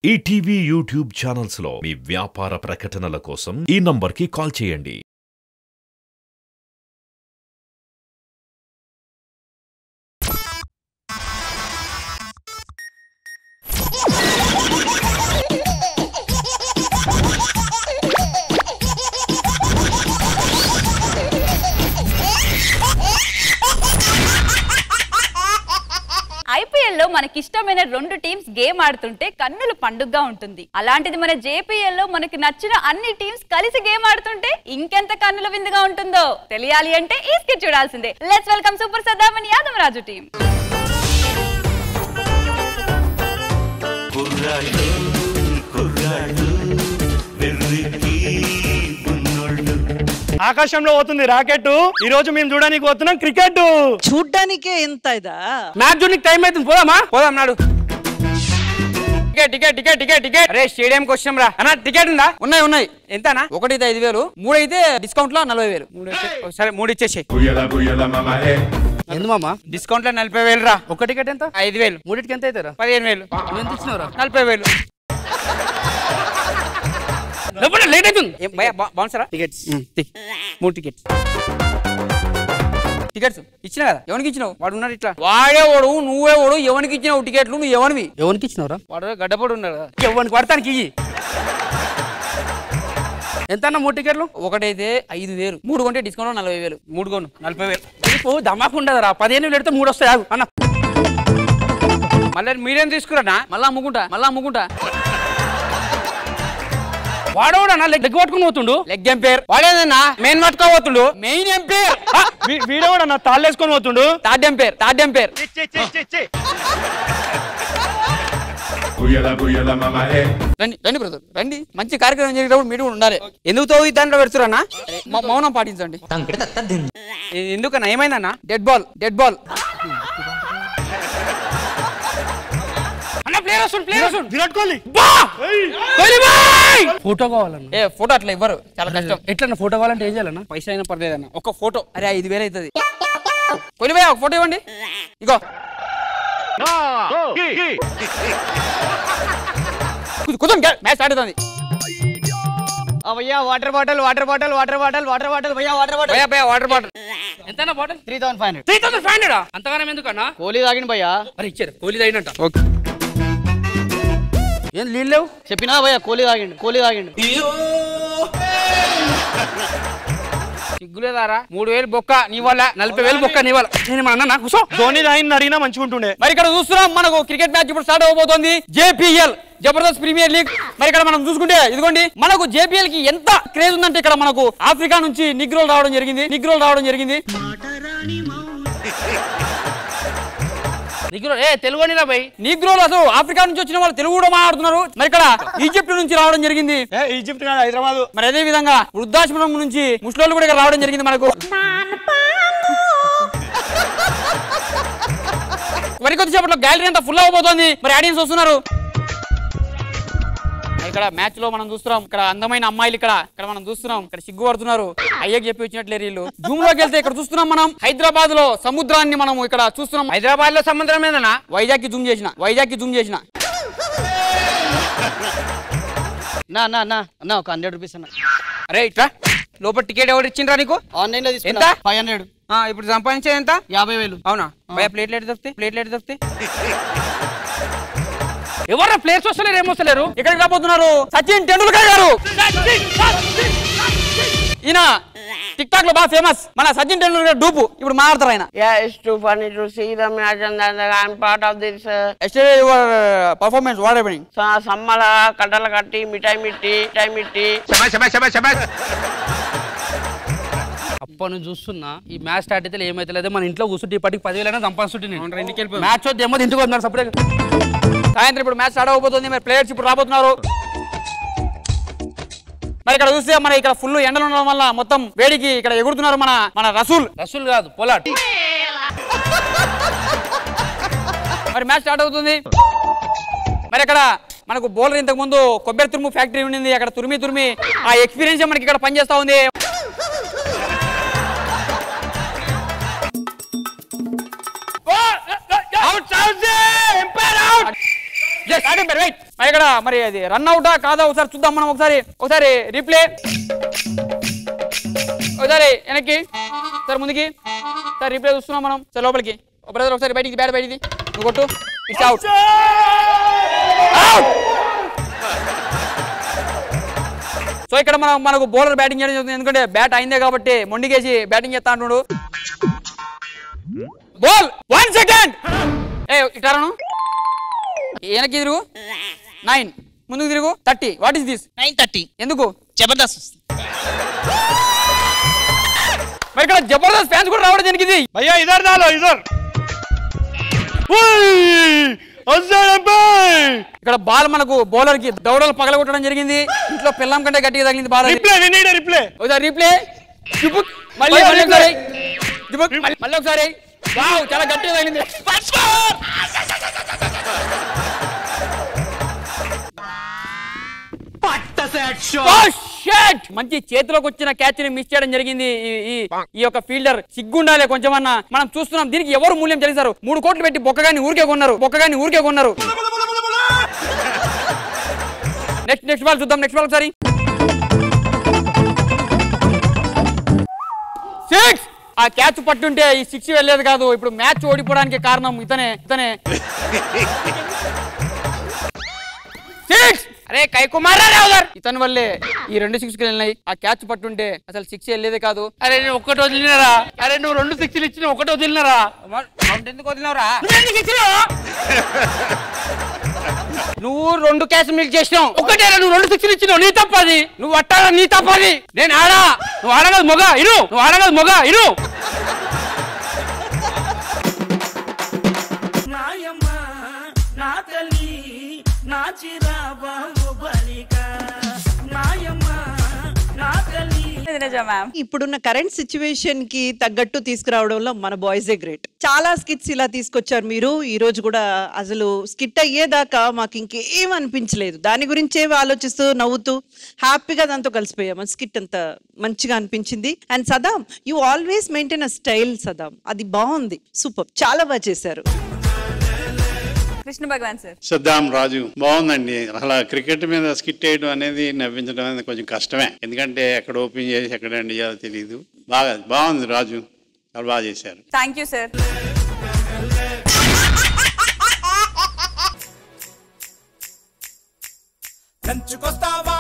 ETV YouTube channels లో మీ వ్యాపార ప్రకటనల కోసం ఈ నంబర్కి కాల్ చేయండి. ఐపీఎల్ లో మనకిష్టమైన రెండు టీమ్స్ గేమ్ ఆడుతుంటే కన్నుల పండుగగా ఉంటుంది. అలాంటిది మన జేపీఎల్ లో మనకి నచ్చిన అన్ని టీమ్స్ కలిసి గేమ్ ఆడుతుంటే ఇంకెంత కన్నుల విందుగా ఉంటుందో తెలియాలి అంటే ఈ స్కిట్ చూడాల్సిందే. Let's welcome super Sadamani Yadavaraju team. ఆకాశంలో పోతుంది రాకెట్. ఈ రోజు మేము చూడడానికి పోతున్నాం క్రికెట్. చూడ్డానికే ఎంత ఇదా? మ్యాచ్ చూడడానికి టైం అవుతుంది. పోదాం నాడు. టికెట్ అరే స్టేడియం కి వచ్చాం రా అన్న. టికెట్ ఉందా? ఉన్నాయి. ఎంతనా? ఒకటి 5,000, 3 అయితే డిస్కౌంట్ లో 40,000. సరే 3 ఇచ్చేసి. ఎందు మామా డిస్కౌంట్ లో 40,000 రా. ఒక టికెట్ ఎంత? 5,000. మూడింటికి ఎంత అవుతారా? 15,000. ఎంత ఇచ్చినవరా? 40,000. లేట్ అవుతుంది. బాగుంటారా టికెట్స్? 3 టికెట్స్ ఇచ్చినా కదా. ఎవరికి ఇచ్చినావు? వాడు ఉన్నాడు ఇట్లా. వాడే ఓడు, నువ్వే ఓడు. ఎవరికి ఇచ్చినావు టికెట్లు? నువ్వు ఎవరివి? ఎవరికి ఇచ్చినవరా? వాడు గడ్డపడి ఉన్నాడు కదా. ఎవరికి పడతానికి ఇయ్యి. ఎంత అన్న 3 టికెట్లు? ఒకటైతే 5,000, 3 కొంటే డిస్కౌంట్ 40,000. 3 కొను 40,000. నీకు దమాకు ఉండదురా. 15,000 పెడితే 3 వస్తాయి. ఆగు అన్న. మళ్ళీ మీరేం తీసుకురా? మళ్ళా అమ్ముకుంటా. వాడోడన్నా లెగ్ పట్టుకుని పోతుండు. లెగ్ ఎంపైర్ వాడేదన్నా. మెయిన్ పట్టుకోబోతుండు. మెయిన్ ఎంపైర్ వీడోడన్నా తాళ్ళేసుకొని పోతుండు. థర్డ్ ఎంపైర్ రండి బ్రదర్ రండి. మంచి కార్యక్రమం జరిగేటప్పుడు మీరు కూడా ఉండాలి. ఎందుకు తోవి దాంట్లో పెడుతురన్నా? మౌనం పాటించండి. ఎందుకన్నా? ఏమైందన్నా? Dead ball. Virat Kohli photo కావాలన్నా. ఫోటో అట్లా ఇవ్వరు, చాలా కష్టం. ఎట్లన్నా ఫోటో కావాలంటే ఏం చేయాలన్నా? పైసా అయినా పర్లేదన్న. ఒక ఫోటో అరే 5,000 అవుతుంది. కొలిబాయ్ ఒక ఫోటో ఇవ్వండి. ఇగో కూర్చోండి. మ్యాచ్ స్టార్ట్ అవుతుంది. భయ్యా వాటర్ బాటిల్ భయ్యా వాటర్ బాటిల్. ఎంత బాటిల్? 3,500. అంతగానం ఎందుకన్నా? కోహ్లీ తాగింది భయ్యా. మరి ఇచ్చారు. కోహ్లీ తాగినట్ట. ఓకే ఏం నీళ్ళు లేవు? చెప్పినా భయ్యా కోహ్లీ తాగిండు. సిగ్గులేదారా? 3,000 బొక్క నీ వల్ల, 40,000 బొక్క నీ వల్ల. నేను మన అన్న కూర్చో. ధోని తాగింది అడిగినా మంచిగా ఉంటుండే. మరి ఇక్కడ చూస్తున్నాం మనకు క్రికెట్ మ్యాచ్ ఇప్పుడు స్టార్ట్ అవబోతోంది. JPL Jabardasth premier league. మరి ఇక్కడ మనం చూసుకుంటే ఇదిగోండి మనకు జేపీఎల్ కి ఎంత క్రేజ్ ఉందంటే ఇక్కడ మనకు ఆఫ్రికా నుంచి నిగ్రోలు రావడం జరిగింది. తెలుగు భయ్. నిగ్రోలు అసలు ఆఫ్రికా నుంచి వచ్చిన వాళ్ళు తెలుగు కూడా మాట్లాడుతున్నారు. మరి ఇక్కడ ఈజిప్ట్ నుంచి రావడం జరిగింది. ఈజిప్ట్ కాదు, హైదరాబాద్. మరి అదే విధంగా వృద్ధాశ్రమం నుంచి ముస్లింలు కూడా ఇక్కడ రావడం జరిగింది మనకు. మరి కొద్దిసేపట్లో గ్యాలరీ అంతా ఫుల్ అవబోతోంది. మరి ఆడియన్స్ వస్తున్నారు. ఇక్కడ మ్యాచ్ లో మనం చూస్తున్నాం. ఇక్కడ అందమైన అమ్మాయిలు ఇక్కడ మనం చూస్తున్నాం. ఇక్కడ సిగ్గుపడుతున్నారు. అయ్యకి చెప్పి వచ్చినట్లే వీళ్ళు. జూమ్ లోకి వెళ్తే ఇక్కడ చూస్తున్నాం మనం హైదరాబాద్ లో సముద్రాన్ని మనం ఇక్కడ చూస్తున్నాం. హైదరాబాద్ లో సముద్రం ఏదన్నా వైజాగ్ కి జూమ్ చేసిన నా ఒక 100 రూపీస్ అన్న. అరే ఇట్లా లోపల టికెట్ ఎవరు ఇచ్చిండ్రా నీకు? ఆన్లైన్ లో ఎంత? 500. ఇప్పుడు సంపాదించేది ఎంత? 50,000. అవునా భయ? ప్లేట్ దొరికితే ఎవరు ప్లేయర్స్ వస్తలేరు, ఏమొస్తలేరు. ఇక్కడికి రాబోతున్నారు సచిన్ టెండూల్కర్ గారు. ఈయన టిక్ టాక్ లో బాగా ఫేమస్. మన సచిన్ టెండూల్కర్ డూపు. ఇప్పుడు మాట్లాడతారు ఆయన. It's too funny to see the match and I'm part of this. Yesterday your performance what happening? సమ్మల కట్టలు కట్టి మిఠాయి మిట్టి. అప్పను చూస్తున్నా ఈ మ్యాచ్ స్టార్ట్ అయితే ఏమైతే మన ఇంట్లో కూర్చుంటే ఇప్పటికి 10,000 సంపాదిస్తుంటే నేను మ్యాచ్ వద్దు ఏమో ఇంటికి వస్తున్నారు సపరేట్. సాయంత్రం ఇప్పుడు మ్యాచ్ స్టార్ట్ అవబోతుంది. మరి ప్లేయర్స్ ఇప్పుడు రాబోతున్నారు. మరి ఇక్కడ చూస్తే మన ఇక్కడ ఫుల్ ఎండలు ఉండడం వల్ల మొత్తం వేడికి ఇక్కడ ఎగురుతున్నారు మన రసూల్ కాదు పొలాట్. మరి మ్యాచ్ స్టార్ట్ అవుతుంది. మరి ఇక్కడ మనకు బౌలర్ ఇంతకు ముందు కొబ్బరి తురుము ఫ్యాక్టరీ ఉండింది. అక్కడ తురిమి ఆ ఎక్స్పీరియన్స్ మనకి ఇక్కడ పనిచేస్తా ఉంది. ఇక్కడ మరి అది రన్ అవుటా కాదా ఒకసారి చూద్దాం మనం. ఒకసారి రీప్లే, ఒకసారి వెనక్కి, సార్ ముందుకి, సార్ రీప్లే చూస్తున్నాం మనం. సార్ లోపలికి బ్రదర్ ఒకసారి బయటికి, బ్యాట్ బయటిది, నువ్వు కొట్టు. It's out. సో ఇక్కడ మనకు బౌలర్ బ్యాటింగ్ చేయడం జరుగుతుంది, ఎందుకంటే బ్యాట్ అయిందే కాబట్టి మొండికేసి బ్యాటింగ్ చేస్తా అంటున్నాడు. Ball 1 second. ఇటారను వెనక్కి తిరుగు 9, ముందుకు తిరుగు 30. What is this? 9:30. ఎందుకు? జబర్దస్త్. మరి ఇక్కడ జబర్దస్త్ ఫ్యాన్స్ కూడా రావడం జరిగింది. భయ్యా ఇధర్ డాలో ఇధర్. ఇక్కడ బాల్ మనకు బౌలర్ కి దౌడలు పగలగొట్టడం జరిగింది. ఇంట్లో పిల్లం కంటే గట్టిగా తగిలింది బాల్. రీప్లే మళ్ళీ ఒకసారి. వావ్, చాలా గట్టిగా తగిలింది. మంచి చేతిలోకి వచ్చిన క్యాచ్ ని మిస్ చేయడం జరిగింది ఈ యొక్క ఫీల్డర్. సిగ్గుండాలే కొంచెమన్నా. మనం చూస్తున్నాం దీనికి ఎవరు మూల్యం చెల్లిస్తారు. 3 కోట్లు పెట్టి బొక్కగాని ఊరికే కొన్నారు. నెక్స్ట్ బాల్ చూద్దాం. నెక్స్ట్ బాల్ ఒకసారి 6. ఆ క్యాచ్ పట్టుంటే ఈ 6 వెళ్ళేది కాదు. ఇప్పుడు మ్యాచ్ ఓడిపోవడానికి కారణం ఇతనే. 6. అరే కైకుమార్ ఇతని వల్లే ఈ 2 6 వెళ్ళినాయి. ఆ క్యాచ్ పట్టుంటే అసలు 6 వెళ్ళేదే కాదు. అరే నేను ఒక్కటి వదిలినరా? అరే నువ్వు 2 6లు ఇచ్చిన ఒకటి వదిలినరా? ఎందుకు వదిలినవరా? నువ్వు 2 క్యాచ్ మిల్క్ చేసినావు. ఒకటేరా నువ్వు 2 6లు ఇచ్చినావు. నీ తప్పది. నువ్వు అట్టాడా? నీ తప్పది. నేను ఆడా. నువ్వు ఆడగదు మొగ ఇరు. ఇప్పుడున్న కరెంట్ సిచ్యువేషన్ కి తగ్గట్టు తీసుకురావడంలో మన బాయ్సే గ్రేట్. చాలా స్కిట్స్ ఇలా తీసుకొచ్చారు మీరు. ఈ రోజు కూడా అసలు స్కిట్ అయ్యేదాకా మాకు ఇంకేం అనిపించలేదు. దాని గురించే ఆలోచిస్తూ నవ్వుతూ హ్యాపీగా దాంతో కలిసిపోయాము. స్కిట్ అంత మంచిగా అనిపించింది. And Saddam, you always maintain a style Saddam. అది బాగుంది, సూపర్, చాలా బాగా చేశారు. కృష్ణ భగవాన్ సార్. సద్దాం రాజు బాగుందండి. అలా క్రికెట్ మీద స్కిట్ వేయడం అనేది, నవ్వించడం అనేది కొంచెం కష్టమే. ఎందుకంటే ఎక్కడ ఓపెన్ చేసి ఎక్కడ ఎండ్ చేయాలో తెలియదు. బాగుంది రాజు, చాలా బాగా చేశారు. Thank you sir. మంచుకొస్తావా